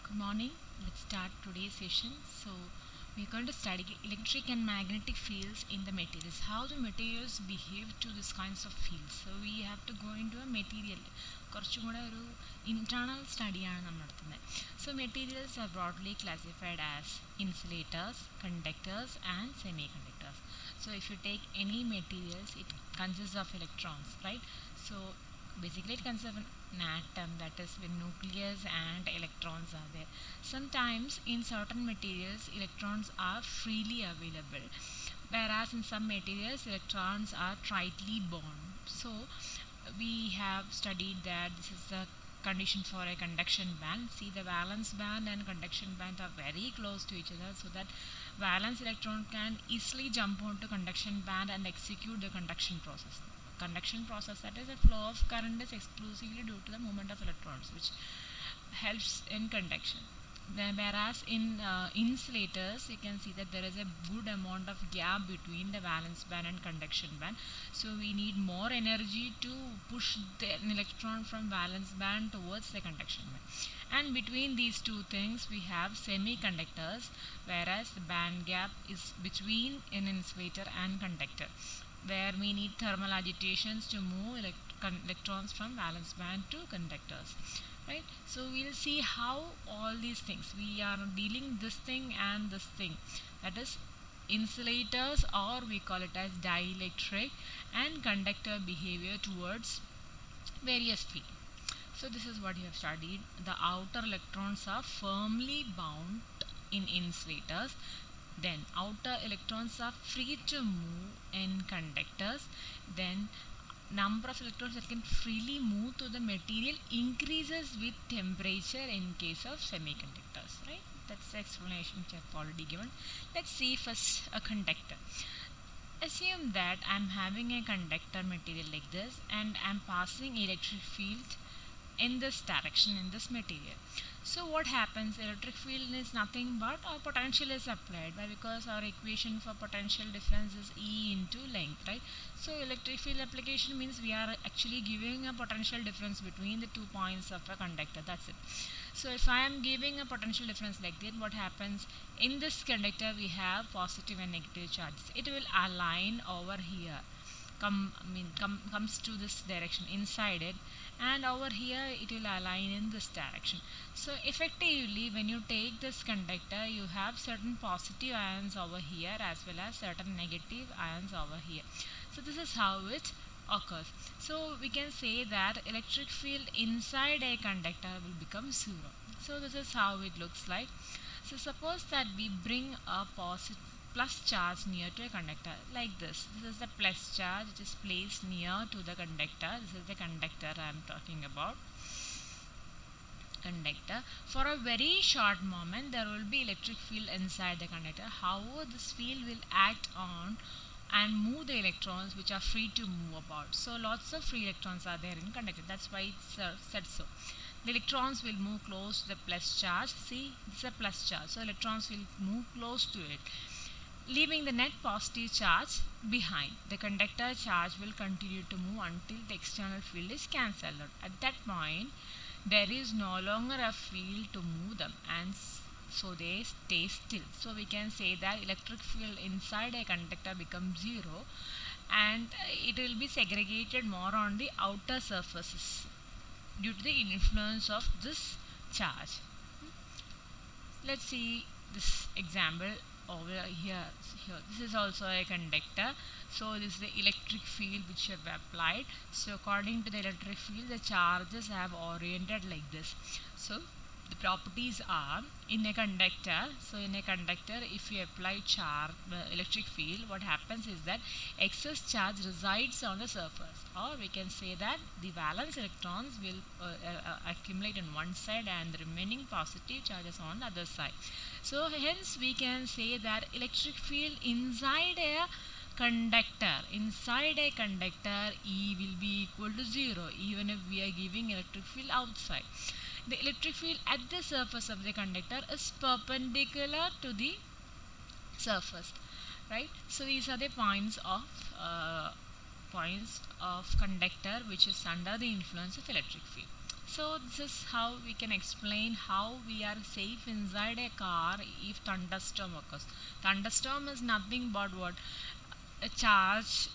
Good morning. Let's start today's session. So, we're going to study electric and magnetic fields in the materials. How the materials behave to these kinds of fields. So, we have to go into a material. കുറച്ചും കൂടെ ഒരു internal സ്റ്റഡിയാണ് നമ്മൾ നടത്തുന്നത്. So, materials are broadly classified as insulators, conductors and semiconductors. So, if you take any materials, it consists of electrons, right? So, basically it consists of an atom, that is with nucleus and electrons are there. Sometimes in certain materials electrons are freely available, whereas in some materials electrons are tightly bound. So we have studied that this is the condition for a conduction band. See, the valence band and conduction band are very close to each other, so that valence electron can easily jump onto conduction band and execute the conduction process. Conduction process, that is, the flow of current is exclusively due to the movement of electrons, which helps in conduction. Then, whereas in insulators, you can see that there is a good amount of gap between the valence band and conduction band. So we need more energy to push an electron from valence band towards the conduction band. And between these two things, we have semiconductors, whereas the band gap is between an insulator and conductor, where we need thermal agitations to move electrons from valence band to conductors, right? So we'll see how all these things, we are dealing this thing and this thing, that is insulators, or we call it as dielectric, and conductor behavior towards various fields. So this is what you have studied. The outer electrons are firmly bound in insulators. Then outer electrons are free to move in conductors. Then number of electrons that can freely move through the material increases with temperature in case of semiconductors, right? That's the explanation which I've already given. Let's see first a conductor. Assume that I'm having a conductor material like this, and I'm passing electric field in this direction, in this material. So what happens? Electric field is nothing but our potential is applied, because our equation for potential difference is E into length, right? So electric field application means we are actually giving a potential difference between the 2 points of a conductor. That's it. So if I am giving a potential difference like that, what happens? In this conductor we have positive and negative charges. It will align over here, comes to this direction inside it, and over here it will align in this direction. So effectively, when you take this conductor, you have certain positive ions over here as well as certain negative ions over here. So this is how it occurs. So we can say that electric field inside a conductor will become zero. So this is how it looks like. So suppose that we bring a plus charge near to a conductor like this. This is the plus charge which is placed near to the conductor. This is the conductor I am talking about. Conductor. For a very short moment there will be electric field inside the conductor. However, this field will act on and move the electrons which are free to move about. So lots of free electrons are there in conductor. That's why it's said so. The electrons will move close to the plus charge. See, this is a plus charge, so electrons will move close to it, leaving the net positive charge behind. The conductor charge will continue to move until the external field is cancelled out. At that point, there is no longer a field to move them, and so they stay still. So we can say that electric field inside a conductor becomes zero, and it will be segregated more on the outer surfaces due to the influence of this charge. Let's see this example over here. This is also a conductor. So this is the electric field which you have applied. So according to the electric field, the charges have oriented like this. So the properties are, in a conductor, if you apply electric field, what happens is that excess charge resides on the surface, or we can say that the valence electrons will accumulate on one side and the remaining positive charges on the other side. So hence we can say that electric field inside a conductor, E will be equal to 0 even if we are giving electric field outside. The electric field at the surface of the conductor is perpendicular to the surface, right? So these are the points of conductor which is under the influence of electric field. So this is how we can explain how we are safe inside a car if thunderstorm occurs. Thunderstorm is nothing but what? A charge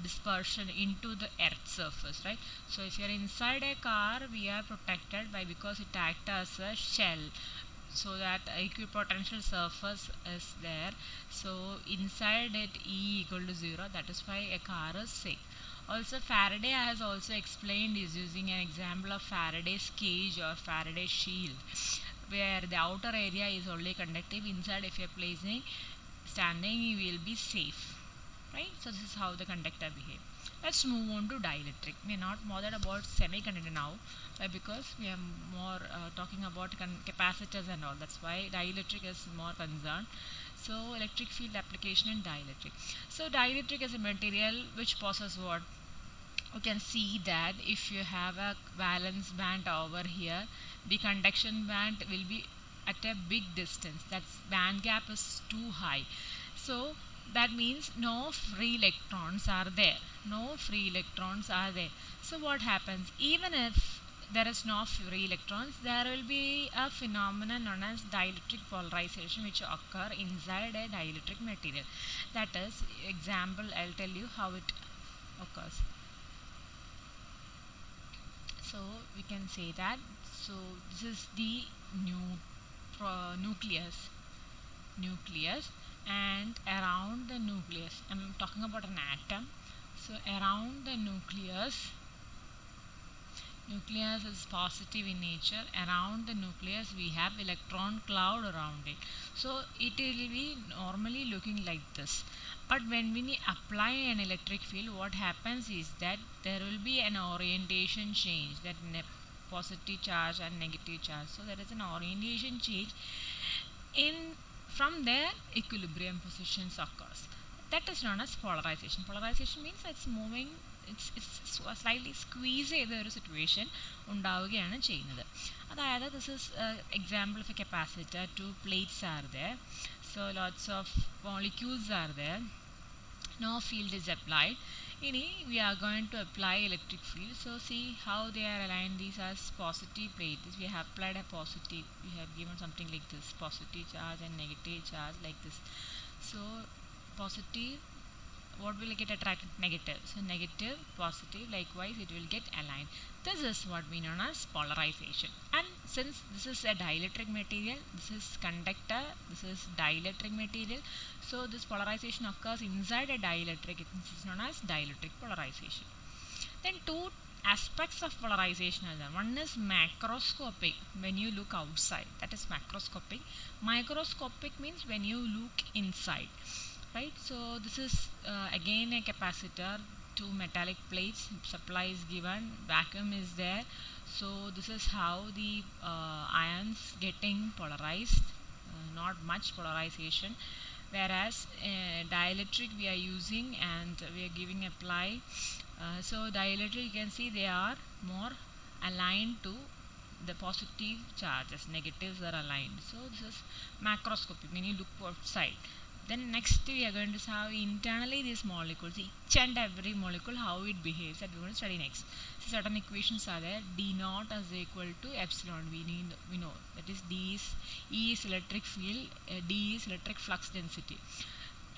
dispersion into the earth surface, right? So if you are inside a car, we are protected by, because it acts as a shell, so that equipotential surface is there. So inside it E equal to 0, that is why a car is safe. Also Faraday has also explained is using an example of Faraday's cage or Faraday's shield, where the outer area is only conductive, inside if you are placing standing you will be safe, right? So this is how the conductor behave. Let's move on to dielectric. We are not bothered about semiconductor now, because we are more talking about capacitors and all. That's why dielectric is more concerned. So electric field application in dielectric. So dielectric is a material which possesses what? You can see that if you have a valence band over here, the conduction band will be at a big distance. That's band gap is too high. So that means no free electrons are there. No free electrons are there. So what happens? Even if there is no free electrons, there will be a phenomenon known as dielectric polarization which occur inside a dielectric material. That is, example, I'll tell you how it occurs. So we can say that, so this is the nucleus, and around the nucleus, I'm talking about an atom. So around the nucleus is positive in nature. Around the nucleus we have electron cloud around it. So it will be normally looking like this. But when we apply an electric field, what happens is that there will be an orientation change, that positive charge and negative charge. So there is an orientation change. From there equilibrium positions occurs. That is known as polarization. Polarization means it's moving, it's slightly squeeze ചെയ്ത ഒരു situation ഉണ്ടാവുകയാണ് ചെയ്യുന്നത്. അതായത് this is example of a capacitor. Two plates are there, so lots of molecules are there, no field is applied. We are going to apply electric field. So see how they are aligned. These are positive plates. We have applied a positive, we have given something like this, positive charge and negative charge like this. So positive, what will get attracted? Negative. So negative, positive, likewise it will get aligned. This is what we know as polarization. And since this is a dielectric material, this is conductor, this is dielectric material, so this polarization occurs inside a dielectric. It is known as dielectric polarization. Then two aspects of polarization are there. One is macroscopic, when you look outside, that is macroscopic. Microscopic means when you look inside, right? So this is again a capacitor, two metallic plates, supply is given, vacuum is there. So this is how the ions getting polarized, not much polarization. Whereas dielectric we are using and we are giving apply. So dielectric, you can see they are more aligned to the positive charges, negatives are aligned. So this is macroscopic, when you look outside. Then next we are going to have internally these molecules, each and every molecule, how it behaves, that we are going to study next. So certain equations are there. D naught is equal to epsilon. We know that is E is electric field, D is electric flux density,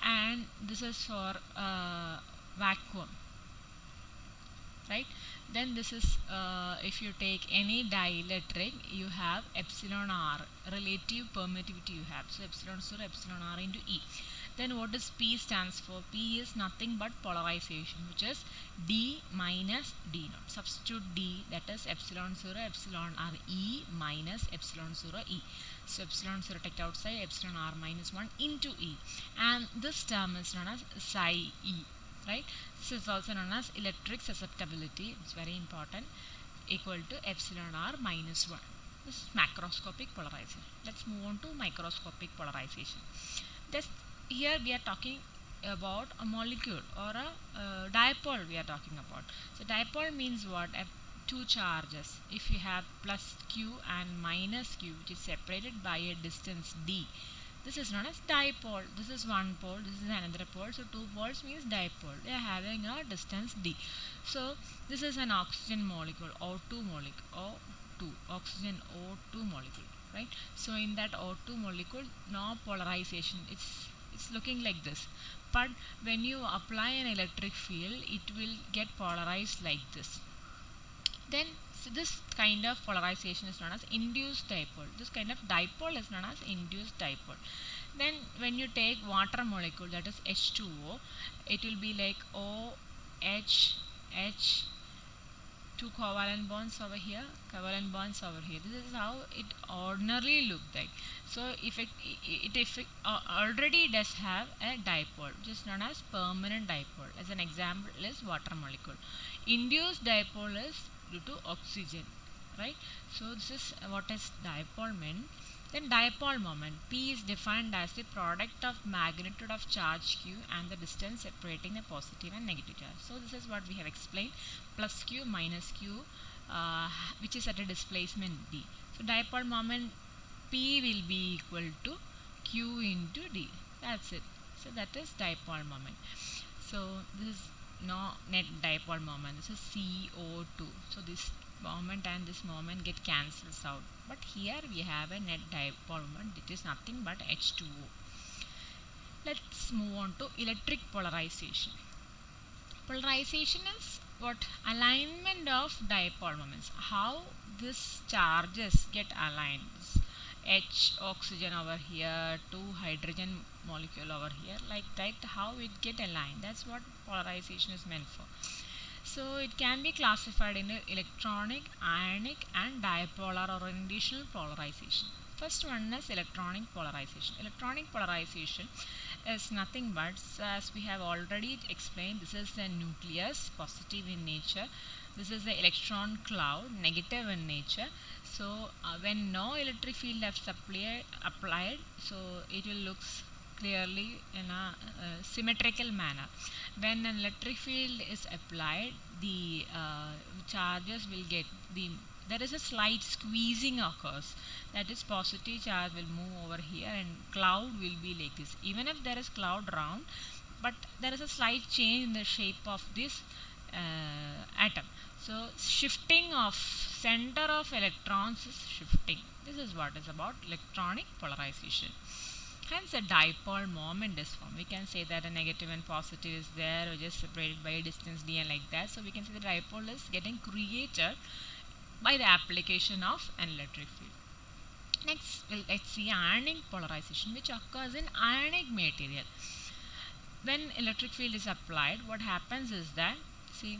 and this is for vacuum, right? Then this is if you take any dielectric, you have epsilon r, relative permittivity you have. So epsilon 0, epsilon r into E. Then what does P stands for? P is nothing but polarization, which is D minus D naught. Substitute D, that is epsilon 0, epsilon r E minus epsilon 0 E. So epsilon 0 take outside, epsilon r minus 1 into E. And this term is known as psi E. Right? This is also known as electric susceptibility. It's very important. Equal to epsilon r minus 1. This is macroscopic polarization. Let's move on to microscopic polarization. Here we are talking about a molecule or a dipole we are talking about. So dipole means what? Two charges. If you have plus q and minus q, which is separated by a distance d, This is known as dipole. This is one pole, this is another pole. So 2 poles means dipole. They are having a distance d. So this is an oxygen molecule, O2 molecule, O2, oxygen O2 molecule, right? So in that O2 molecule, no polarization. It's looking like this. But when you apply an electric field, it will get polarized like this. Then so this kind of polarization is known as induced dipole. This kind of dipole is known as induced dipole. Then when you take water molecule, that is H2O, it will be like OH, H, 2 covalent bonds over here, covalent bonds over here. This is how it ordinarily looked like. So if it already does have a dipole, which is known as permanent dipole. As an example is water molecule. Induced dipole is due to oxygen, right? So this is what is dipole meant. Then dipole moment, P is defined as the product of magnitude of charge Q and the distance separating the positive and negative charge. So this is what we have explained, plus Q minus Q, which is at a displacement D. So dipole moment P will be equal to Q into D. That's it. So that is dipole moment. So this is no net dipole moment. This is CO2. So this moment and this moment get cancels out. But here we have a net dipole moment. It is nothing but H2O. Let's move on to electric polarization. Polarization is what? Alignment of dipole moments. How these charges get aligned. H oxygen over here, 2 hydrogen molecule over here, like that, how it get aligned. That's what polarization is meant for. So it can be classified into electronic, ionic and dipolar or orientational polarization. First one is electronic polarization. Electronic polarization is nothing but, as we have already explained, this is the nucleus, positive in nature. This is the electron cloud, negative in nature. So when no electric field is applied, so it will look clearly in a symmetrical manner. When an electric field is applied, the charges will get there is a slight squeezing occurs. That is, positive charge will move over here and cloud will be like this. Even if there is cloud around, but there is a slight change in the shape of this atom. So shifting of center of electrons is shifting. This is what is about electronic polarization. Hence a dipole moment is formed. We can say that a negative and positive is there, which is separated by a distance d and like that. So we can say the dipole is getting created by the application of an electric field. Next, let's see ionic polarization, which occurs in ionic material. When electric field is applied, what happens is that, see,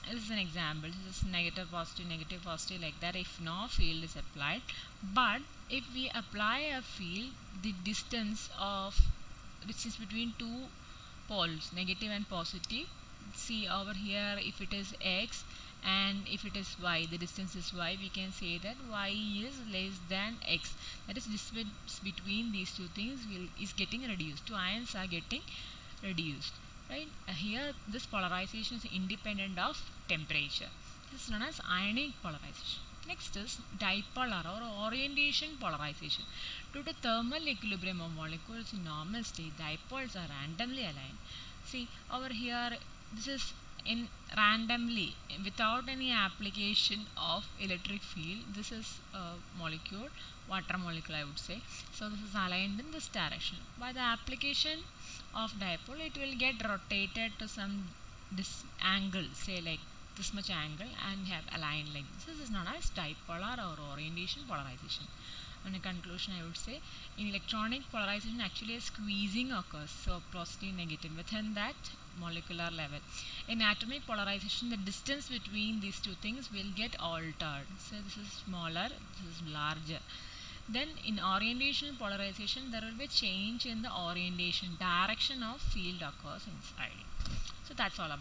this is an example. This is negative, positive like that if no field is applied. But if we apply a field, the distance between two poles, negative and positive, see over here, if it is x and if it is y, the distance is y, we can say that y is less than x. That is, distance between these two things is getting reduced. Two ions are getting reduced. Right? Here this polarization is independent of temperature. This is known as ionic polarization. Next is dipolar or orientation polarization. Due to thermal equilibrium of molecules in normal state, dipoles are randomly aligned. See over here, this is in randomly without any application of electric field. This is a molecule, water molecule I would say. So this is aligned in this direction. By the application of dipole, it will get rotated to some angle, say like this much angle, and have aligned like this. This is known as dipolar or orientation polarization. In conclusion, I would say in electronic polarization actually a squeezing occurs, so positive negative within that molecular level. In atomic polarization, the distance between these two things will get altered. So this is smaller, this is larger. Then in orientation polarization, there will be a change in the orientation, direction of field occurs inside. So that's all about